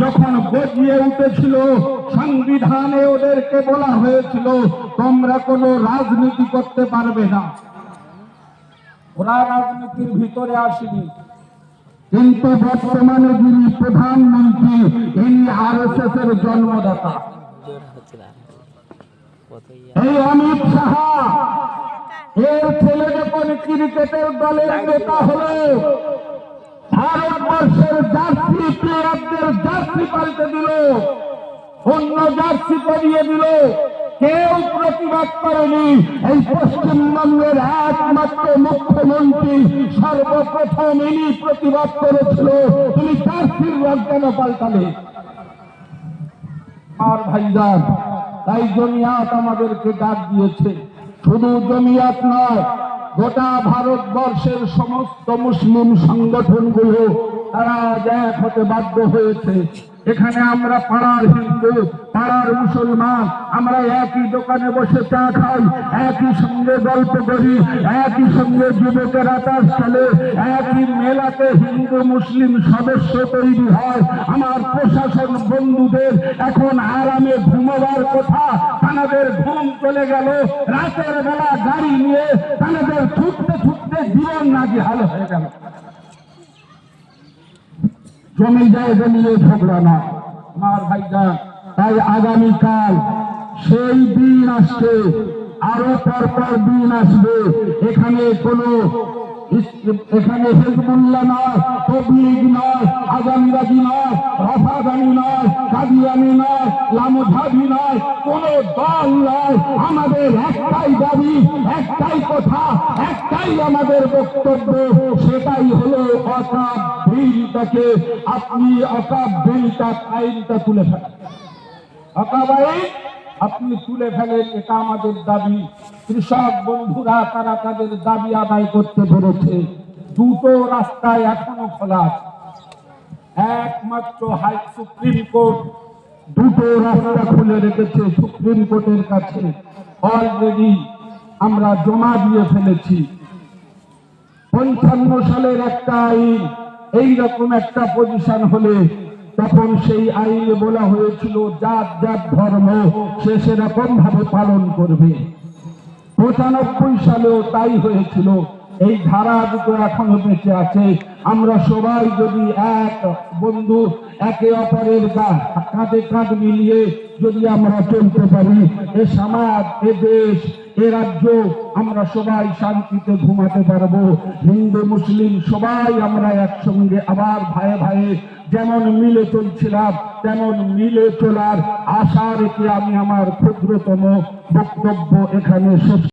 যখন গজিয়ে উঠেছিল, সংবিধানে ওদেরকে বলা হয়েছিল তোমরা কোনো রাজনীতি করতে পারবে না। ওরা রাজনীতির ভিতরে আসেনি, কিন্তু বর্তমানে যিনি প্রধানমন্ত্রী ইনি আরএসএস এর জন্মদাতা। এই অমিত শাহ এর ছেলে যখন ক্রিকেটের দলের নেতা হলো, ভারতবর্ষের জার্সি প্লেয়ারদের জার্সি পাল্টে দিল, অন্য জার্সি পরিয়ে দিল, কেউ প্রতিবাদ করেনি। এই পশ্চিমবঙ্গের একমাত্র মুখ্যমন্ত্রী সর্বপ্রথম ইনি প্রতিবাদ করেছিল, তুমি জার্সির রং কেন পাল্টালে? আর ভাইজান, তাই জমিয়াত আমাদেরকে ডাক দিয়েছে। শুধু জমিয়াত নয়, গোটা ভারতবর্ষের সমস্ত মুসলিম সংগঠনগুলো তারা এক হতে বাধ্য হয়েছে। এখানে আমরা পাড়ার হিন্দু, পাড়ার মুসলমান, আমরা একই দোকানে বসে চা খাই, একই সঙ্গে গল্প করি, একই সঙ্গে যুবকেরা তাস চলে, একই মেলাতে হিন্দু মুসলিম সদস্য তৈরি হয়। আমার প্রশাসন বন্ধুদের এখন আরামে ঘুমাবার কথা, তাদের ঘুম চলে গেল, রাতের বেলা গাড়ি নিয়ে তাদের ছুটতে ছুটতে জীবন নাজেহাল হয়ে গেল। জমি জায়গা নিয়ে ঝগড়া না আমার ভাইজান। তাই আগামীকাল সেই দিন আসছে, আরো পরপর দিন আসবে। এখানে হিজবুল্লাহ নয়, তবলিগ নয়, আজানবাজি নয়, রাফাদানি নয়, কাদিয়ানি নয়, লামধাবি নয়, কোন দল নয়। আমাদের একটাই দাবি, একটাই কথা, একটাই আমাদের বক্তব্য, সেটাই হলো অকাপ বিলটাকে আপনি অকাপ বিলটা আইনটা তুলে ফেলেন, অকাপ আইন আপনি তুলে ফেলেন, এটা আমাদের দাবি। কৃষক বন্ধুরা তারা তাদের দাবি আদায় করতে পেরেছে। দুটো রাস্তায় এখনো খোলা আছে, একমাত্র সুপ্রিম কোর্ট দুটো রাস্তা খুলে রেখেছে সুপ্রিম কোর্টের কাছে। অলরেডি আমরা জমা দিয়ে ফেলেছি। 55 সালের একটা আইন এইরকম একটা পজিশন হলে তখন সেই আইনে বলা হয়েছিল যার যার ধর্ম সে সেরকম ভাবে পালন করবে। 95 সালেও তাই হয়েছিল। এই ধারা দুটো এখনো বেঁচে আছে। আমরা সবাই যদি এক বন্ধু, একে অপরের কাঁধে কাঁধ মিলিয়ে যদি আমরা চলতে পারি, এ সমাজ, এ দেশ, এ রাজ্য আমরা সবাই শান্তিতে ঘুমাতে পারবো। হিন্দু মুসলিম সবাই আমরা একসঙ্গে আবার ভাইয়ে ভাইয়ে যেমন মিলে চলছিলাম তেমন মিলে চলার আশা রেখে আমি আমার ক্ষুদ্রতম বক্তব্য এখানে শেষ